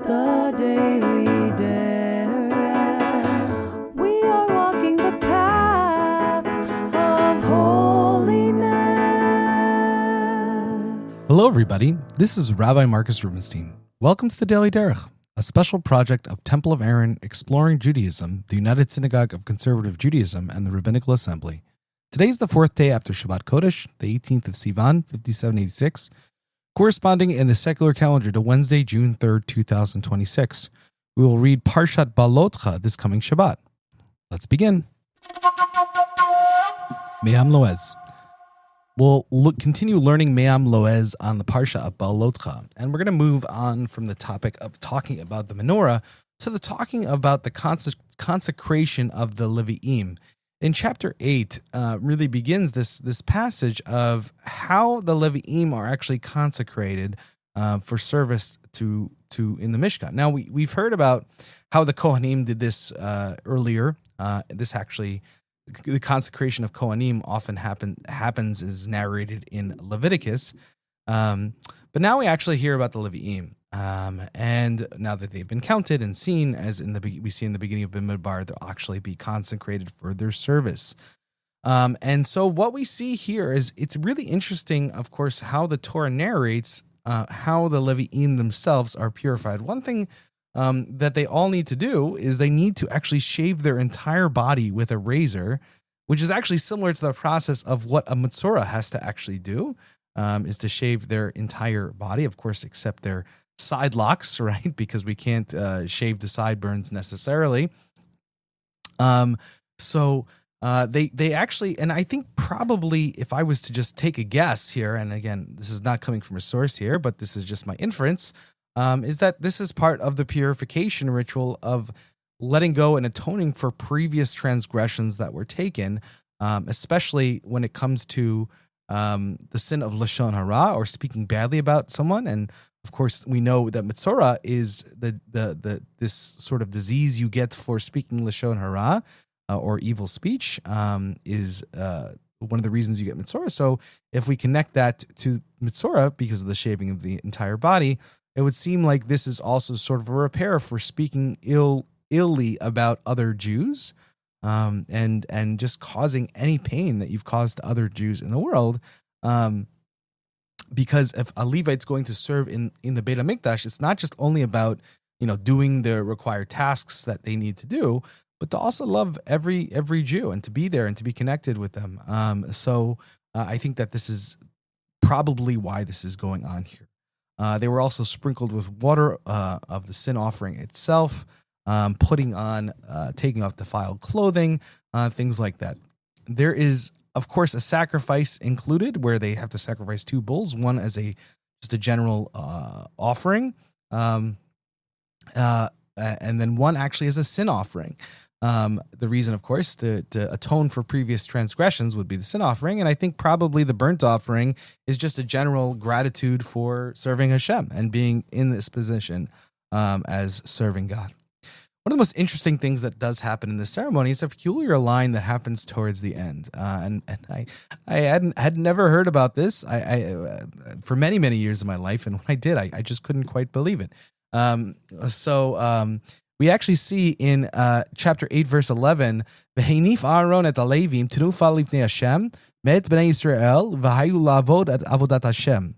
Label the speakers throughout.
Speaker 1: The Daily Derech. We are walking the path of holiness.
Speaker 2: Hello, everybody. This is Rabbi Marcus Rubenstein. Welcome to the Daily Derech, a special project of Temple of Aaron Exploring Judaism, the United Synagogue of Conservative Judaism, and the Rabbinical Assembly. Today is the fourth day after Shabbat Kodesh, the 18th of Sivan, 5786, corresponding in the secular calendar to Wednesday, June 3rd, 2026. We will read Parashat Beha'alotcha this coming Shabbat. Let's begin. Me'am Loez. We'll continue learning Me'am Loez on the Parsha of Beha'alotcha, and we're going to move on from the topic of talking about the menorah to the talking about the consecration of the Levi'im. In chapter 8, really begins this passage of how the Levi'im are actually consecrated for service to in the Mishkan. Now, we've heard about how the Kohanim did this earlier. This actually, the consecration of Kohanim often happens is narrated in Leviticus. But now we actually hear about the Levi'im. And now that they've been counted and seen, as we see in the beginning of Bimidbar, they'll actually be consecrated for their service. And so what we see here is it's really interesting, of course, how the Torah narrates how the Levi'im themselves are purified. One thing that they all need to do is they need to actually shave their entire body with a razor, which is actually similar to the process of what a Metzora has to actually do, is to shave their entire body, of course, except their side locks, right? Because we can't shave the sideburns necessarily. So they actually, and I think probably if I was to just take a guess here, and again, this is not coming from a source here, but this is just my inference, is that this is part of the purification ritual of letting go and atoning for previous transgressions that were taken, especially when it comes to the sin of lashon hara, or speaking badly about someone. And of course, we know that Metzora is this sort of disease you get for speaking lashon hara, or evil speech, is one of the reasons you get Metzora. So if we connect that to Metzora because of the shaving of the entire body, it would seem like this is also sort of a repair for speaking illy about other Jews, and just causing any pain that you've caused to other Jews in the world. Because if a Levite's going to serve in the Beit HaMikdash, it's not just only about, doing the required tasks that they need to do, but to also love every Jew and to be there and to be connected with them. So I think that this is probably why this is going on here. They were also sprinkled with water of the sin offering itself, taking off defiled clothing, things like that. There is, of course, a sacrifice included where they have to sacrifice 2 bulls, one as just a general offering, and then one actually as a sin offering. The reason, of course, to atone for previous transgressions would be the sin offering, and I think probably the burnt offering is just a general gratitude for serving Hashem and being in this position as serving God. One of the most interesting things that does happen in this ceremony is a peculiar line that happens towards the end, and I had never heard about this for many years of my life, and when I did, I just couldn't quite believe it. We actually see in chapter 8, verse 11, "V'heinif Aaron et Levi'im tenufa lifnei Hashem met bnei Yisrael v'hayu lavod at avodat Hashem."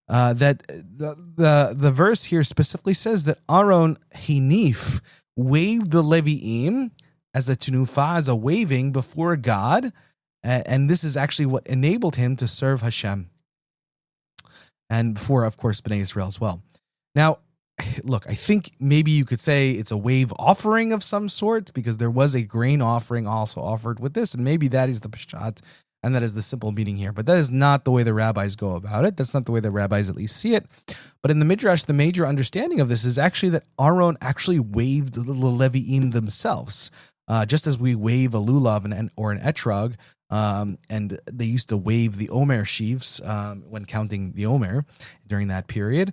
Speaker 2: That the verse here specifically says that Aaron Hinif waved the Levi'im as a tenufa, as a waving before God, and this is actually what enabled him to serve Hashem, and before, of course, Bnei Israel as well. Now, look, I think maybe you could say it's a wave offering of some sort, because there was a grain offering also offered with this, and maybe that is the Peshat, and that is the simple meaning here. But that is not the way the rabbis go about it. That's not the way the rabbis at least see it. But in the Midrash, the major understanding of this is actually that Aaron actually waved the Levi'im themselves, just as we wave a lulav or an etrog, and they used to wave the Omer sheaves when counting the Omer during that period.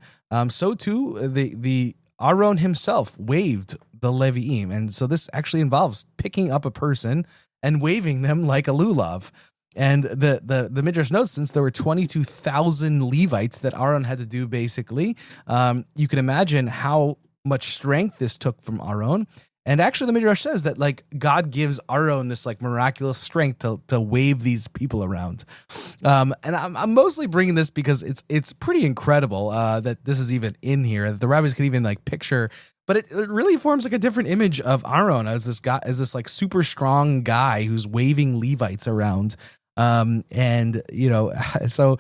Speaker 2: So too, the Aaron himself waved the Levi'im, and so this actually involves picking up a person and waving them like a lulav. And the Midrash notes, since there were 22,000 Levites that Aaron had to do, basically, you can imagine how much strength this took from Aaron. And actually, the Midrash says that like God gives Aaron this like miraculous strength to wave these people around. And I'm mostly bringing this because it's pretty incredible that this is even in here. That the rabbis can even like picture, but it really forms like a different image of Aaron as this guy, as this like super strong guy who's waving Levites around. And you know, so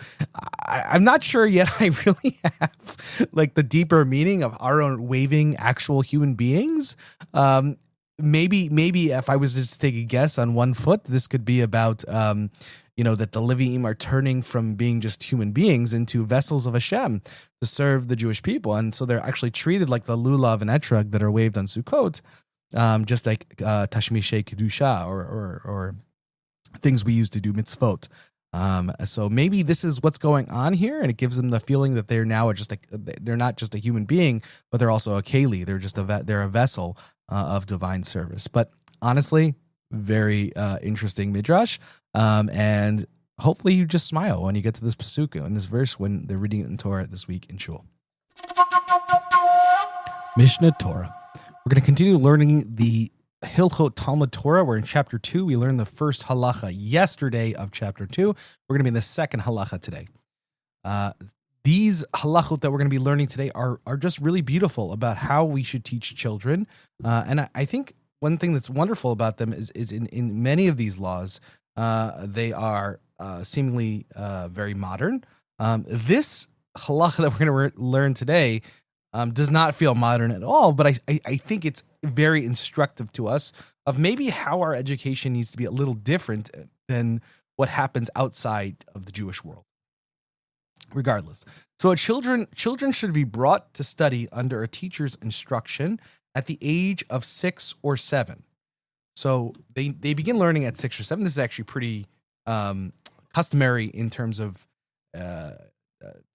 Speaker 2: I'm not sure yet. I really have like the deeper meaning of Aaron waving actual human beings. Maybe if I was just to take a guess on one foot, this could be about, you know, that the Levi'im are turning from being just human beings into vessels of Hashem to serve the Jewish people. And so they're actually treated like the lulav and etrog that are waved on Sukkot, just like tashmishe kedusha or things we use to do mitzvot. So maybe this is what's going on here, and it gives them the feeling that they're now they're not just a human being, but they're also a keli. They're just they're a vessel of divine service. But honestly, very interesting midrash, and hopefully you just smile when you get to this pasuk in this verse when they're reading it in Torah this week in shul. Mishnah Torah. We're going to continue learning the Hilchot Talmud Torah. We're in chapter 2. We learned the first halacha yesterday of chapter 2. We're going to be in the second halacha today. These halachot that we're going to be learning today are just really beautiful about how we should teach children. And I think one thing that's wonderful about them is in many of these laws, they are seemingly very modern. This halacha that we're going to learn today does not feel modern at all, but I think it's very instructive to us of maybe how our education needs to be a little different than what happens outside of the Jewish world. Regardless. So children should be brought to study under a teacher's instruction at the age of 6 or 7. So they begin learning at 6 or 7. This is actually pretty customary in terms of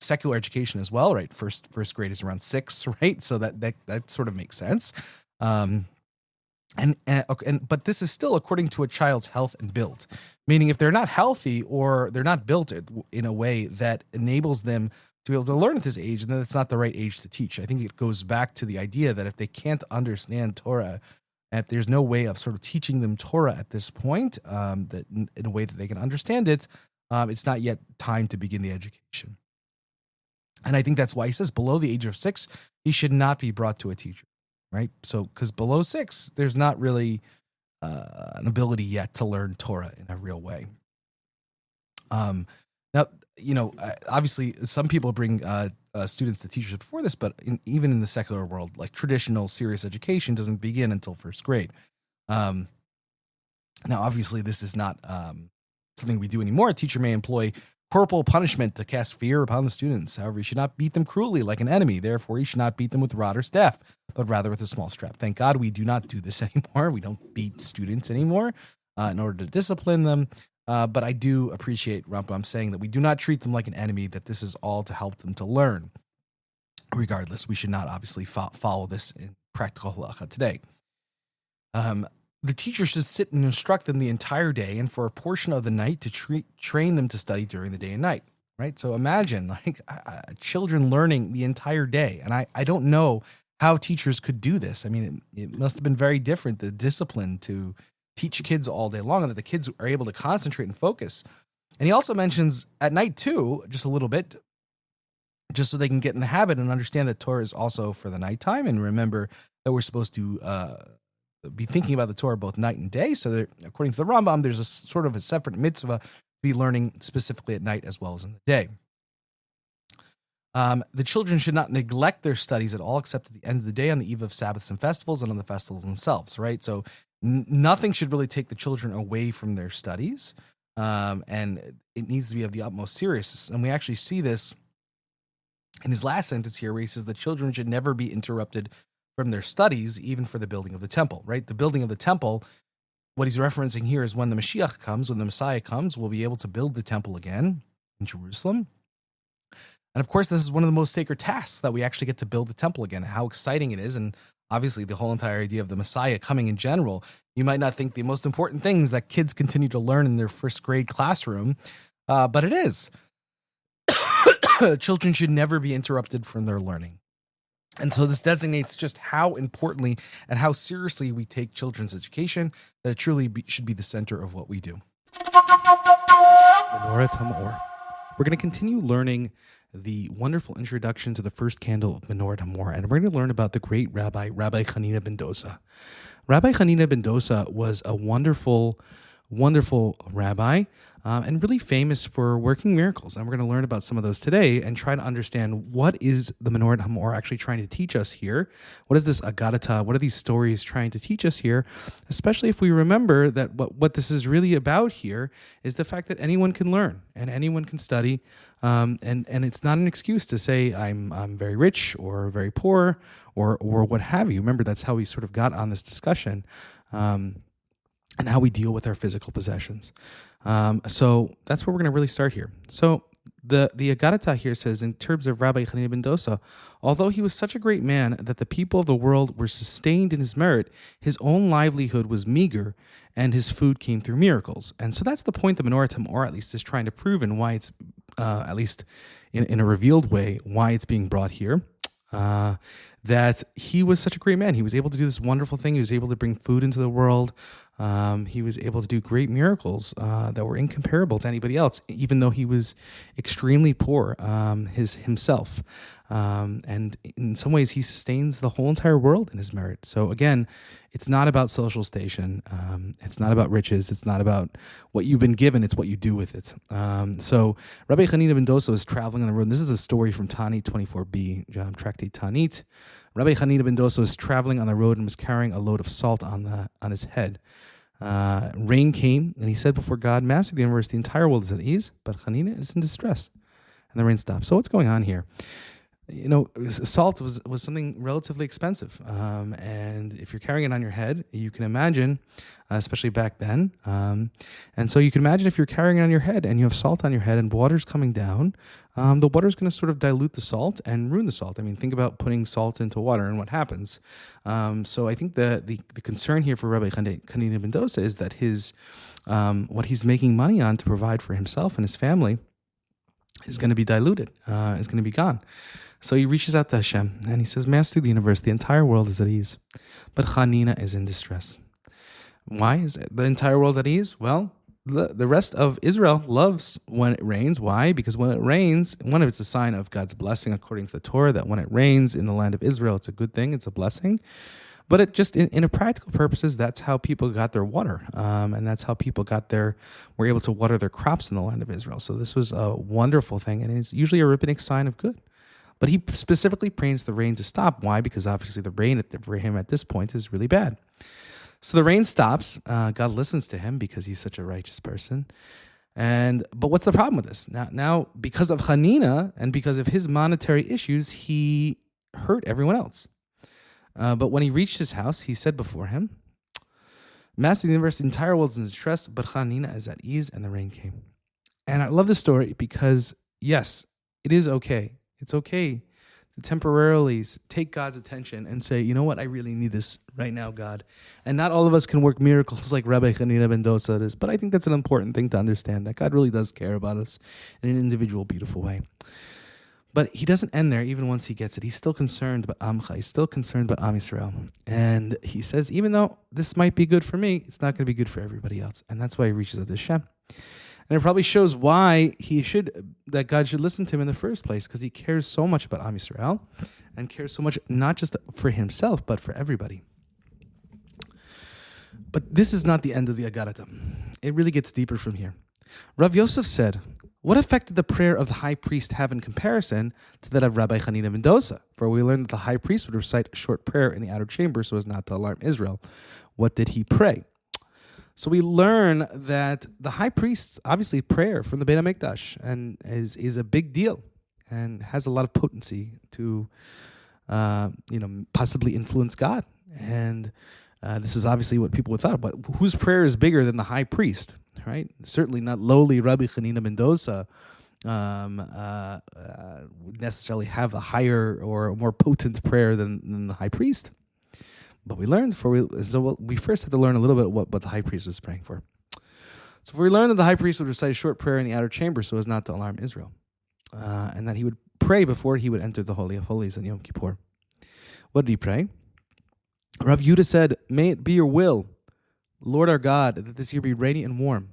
Speaker 2: secular education as well, right? First grade is around 6, right? So that sort of makes sense. But this is still according to a child's health and build, meaning if they're not healthy or they're not built in a way that enables them to be able to learn at this age, then it's not the right age to teach. I think it goes back to the idea that if they can't understand Torah, and if there's no way of sort of teaching them Torah at this point, that in a way that they can understand it, it's not yet time to begin the education. And I think that's why he says below the age of 6, he should not be brought to a teacher, right? So, because below 6, there's not really an ability yet to learn Torah in a real way. Now, you know, obviously some people bring students to teachers before this, but even in the secular world, like traditional serious education doesn't begin until 1st grade. Now, obviously this is not something we do anymore. A teacher may employ corporal punishment to cast fear upon the students. However, he should not beat them cruelly like an enemy. Therefore, he should not beat them with rod or staff, but rather with a small strap. Thank God we do not do this anymore. We don't beat students anymore in order to discipline them. But I do appreciate Rambam saying that we do not treat them like an enemy, that this is all to help them to learn. Regardless, we should not obviously follow this in practical halacha today. The teacher should sit and instruct them the entire day and for a portion of the night to train them to study during the day and night, right? So imagine like children learning the entire day. And I don't know how teachers could do this. I mean, it must have been very different, the discipline to teach kids all day long and that the kids are able to concentrate and focus. And he also mentions at night too, just a little bit, just so they can get in the habit and understand that Torah is also for the nighttime. And remember that we're supposed to be thinking about the Torah both night and day. So that, according to the Rambam, there's a sort of a separate mitzvah to be learning specifically at night as well as in the day. The children should not neglect their studies at all, except at the end of the day on the eve of Sabbaths and festivals and on the festivals themselves, right? So nothing should really take the children away from their studies. And it needs to be of the utmost seriousness. And we actually see this in his last sentence here, where he says the children should never be interrupted from their studies, even for the building of the temple, right? The building of the temple, what he's referencing here is when the Mashiach comes, when the Messiah comes, we'll be able to build the temple again in Jerusalem. And of course, this is one of the most sacred tasks, that we actually get to build the temple again. How exciting it is. And obviously the whole entire idea of the Messiah coming in general, you might not think the most important things that kids continue to learn in their 1st grade classroom, but it is. Children should never be interrupted from their learning. And so this designates just how importantly and how seriously we take children's education, that it truly should be the center of what we do. Menorat HaMaor. We're going to continue learning the wonderful introduction to the first candle of Menorat HaMaor, and we're going to learn about the great Rabbi Chanina ben Dosa. Rabbi Chanina ben Dosa was a wonderful rabbi, and really famous for working miracles. And we're going to learn about some of those today and try to understand what is the Menorat HaMaor actually trying to teach us here. What is this Agadata? What are these stories trying to teach us here? Especially if we remember that what this is really about here is the fact that anyone can learn and anyone can study. And it's not an excuse to say I'm very rich or very poor or what have you. Remember, that's how we sort of got on this discussion. And how we deal with our physical possessions. So that's where we're going to really start here. So the Agadata here says, in terms of Rabbi Chanina ben Dosa, although he was such a great man that the people of the world were sustained in his merit, his own livelihood was meager, and his food came through miracles. And so that's the point the Menorat HaMaor at least is trying to prove, and why it's, at least in a revealed way, why it's being brought here. That he was such a great man. He was able to do this wonderful thing. He was able to bring food into the world. He was able to do great miracles that were incomparable to anybody else, even though he was extremely poor himself. And in some ways, he sustains the whole entire world in his merit. So again, it's not about social station. It's not about riches. It's not about what you've been given. It's what you do with it. So Rabbi Chanina ben Dosa was traveling on the road. And this is a story from Tanit 24b, Tractate Tanit. Rabbi Chanina ben Dosa was traveling on the road and was carrying a load of salt on his head. Rain came, and he said before God, Master of the universe, the entire world is at ease, but Chanina is in distress. And the rain stopped. So what's going on here? You know, salt was something relatively expensive. And if you're carrying it on your head, you can imagine, especially back then. And so you can imagine if you're carrying it on your head and you have salt on your head and water's coming down, the water's going to sort of dilute the salt and ruin the salt. I mean, think about putting salt into water and what happens. So I think the concern here for Rabbi Chanina ben Dosa is that his what he's making money on to provide for himself and his family is going to be diluted, is going to be gone. So he reaches out to Hashem and he says, Master of the universe, the entire world is at ease, but Chanina is in distress. Why is the entire world at ease? Well, the rest of Israel loves when it rains. Why? Because when it rains, one of it's a sign of God's blessing according to the Torah, that when it rains in the land of Israel, it's a good thing, it's a blessing. But it just, in a practical purposes, that's how people got their water. And that's how people were able to water their crops in the land of Israel. So this was a wonderful thing, and it's usually a rabbinic sign of good. But he specifically prays the rain to stop. Why? Because obviously the rain for him at this point is really bad. So the rain stops. God listens to him because he's such a righteous person. But what's the problem with this? Now, because of Chanina and because of his monetary issues, he hurt everyone else. But when he reached his house, he said before him, Master of the universe, the entire world is in distress, but Chanina is at ease, and the rain came. And I love this story because, yes, it is okay. It's okay to temporarily take God's attention and say, you know what, I really need this right now, God. And not all of us can work miracles like Rabbi Chanina ben Dosa does, but I think that's an important thing to understand, that God really does care about us in an individual, beautiful way. But he doesn't end there even once he gets it. He's still concerned about Amcha. He's still concerned about Am Yisrael. And he says, even though this might be good for me, it's not going to be good for everybody else. And that's why he reaches out to Hashem. And it probably shows why that God should listen to him in the first place, because he cares so much about Am Yisrael and cares so much not just for himself, but for everybody. But this is not the end of the Agadata. It really gets deeper from here. Rav Yosef said, what effect did the prayer of the high priest have in comparison to that of Rabbi Chanina ben Dosa? For we learned that the high priest would recite a short prayer in the outer chamber so as not to alarm Israel. What did he pray? So we learn that the high priest's obviously prayer from the Beit HaMikdash and is a big deal and has a lot of potency to possibly influence God. And this is obviously what people would thought. But whose prayer is bigger than the high priest? Right? Certainly not lowly Rabbi Chanina ben Dosa would necessarily have a higher or a more potent prayer than the high priest. But we learned, we first have to learn a little bit what the high priest was praying for. So we learned that the high priest would recite a short prayer in the outer chamber so as not to alarm Israel. And that he would pray before he would enter the Holy of Holies on Yom Kippur. What did he pray? Rabbi Yehuda said, "May it be your will, Lord our God, that this year be rainy and warm."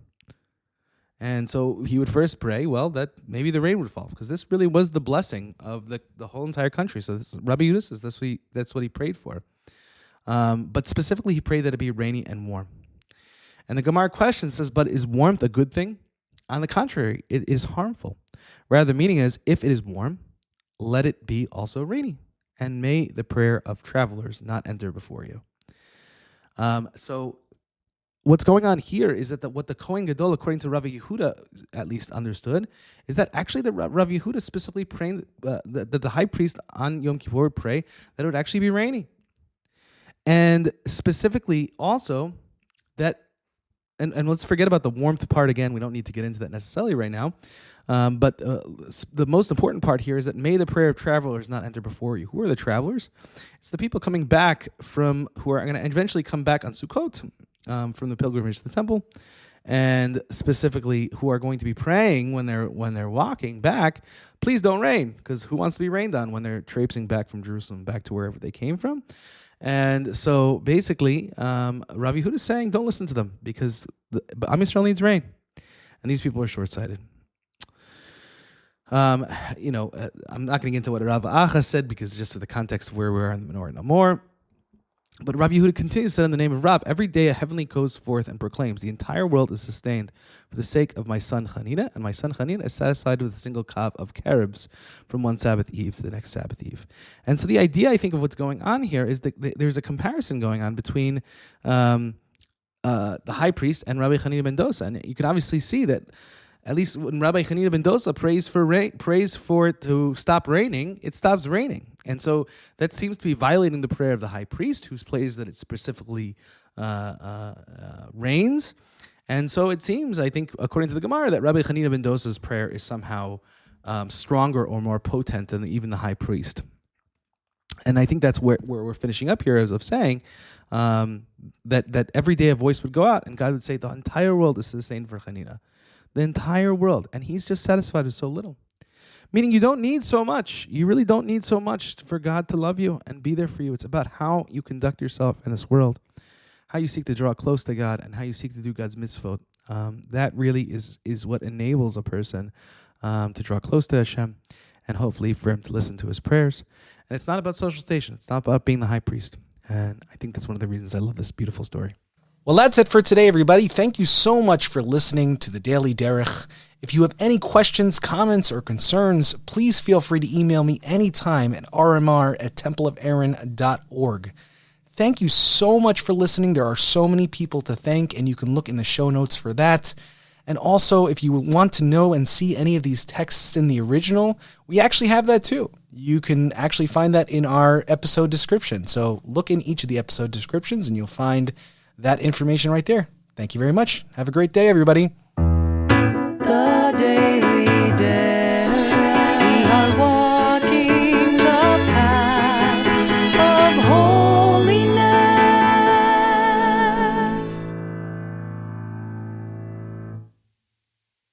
Speaker 2: And so he would first pray, well, that maybe the rain would fall, because this really was the blessing of the whole entire country. So Rabbi Yehuda says that's what he prayed for. But specifically, he prayed that it be rainy and warm. And the Gemara question says, but is warmth a good thing? On the contrary, it is harmful. Rather, the meaning is, if it is warm, let it be also rainy. And may the prayer of travelers not enter before you. So what's going on here is that what the Kohen Gadol, according to Rabbi Yehuda, at least understood, is that actually the Rabbi Yehuda specifically praying that the high priest on Yom Kippur would pray that it would actually be rainy. And specifically also that, and let's forget about the warmth part again. We don't need to get into that necessarily right now. But the most important part here is that may the prayer of travelers not enter before you. Who are the travelers? It's the people coming back who are going to eventually come back on Sukkot from the pilgrimage to the temple, and specifically who are going to be praying when they're walking back. Please don't rain, because who wants to be rained on when they're traipsing back from Jerusalem back to wherever they came from? And so basically, Rabbi Yehuda is saying, don't listen to them, because Am Yisrael needs rain, and these people are short-sighted. I'm not going to get into what Rav Acha said, because just of the context of where we are in the Menorat HaMaor. But Rabbi Yehuda continues to say in the name of Rav, every day a heavenly goes forth and proclaims, the entire world is sustained for the sake of my son Chanina, and my son Chanina is satisfied with a single kav of carobs from one Sabbath eve to the next Sabbath eve. And so the idea, I think, of what's going on here is that there's a comparison going on between the high priest and Rabbi Chanina ben Dosa. And you can obviously see that at least when Rabbi Chanina ben Dosa prays for it to stop raining, it stops raining. And so that seems to be violating the prayer of the high priest, who prays that it specifically rains. And so it seems, I think, according to the Gemara, that Rabbi Chanina ben Dosa's prayer is somehow stronger or more potent than even the high priest. And I think that's where we're finishing up here, as of saying that every day a voice would go out, and God would say, the entire world is sustained for Chanina. The entire world. And he's just satisfied with so little. Meaning you don't need so much. You really don't need so much for God to love you and be there for you. It's about how you conduct yourself in this world, how you seek to draw close to God, and how you seek to do God's mitzvot. That really is what enables a person to draw close to Hashem, and hopefully for him to listen to his prayers. And it's not about social station. It's not about being the high priest. And I think that's one of the reasons I love this beautiful story. Well, that's it for today, everybody. Thank you so much for listening to the Daily Derech. If you have any questions, comments, or concerns, please feel free to email me anytime at rmr@templeofaaron.org. Thank you so much for listening. There are so many people to thank, and you can look in the show notes for that. And also, if you want to know and see any of these texts in the original, we actually have that too. You can actually find that in our episode description. So look in each of the episode descriptions, and you'll find that information right there. Thank you very much. Have a great day, everybody.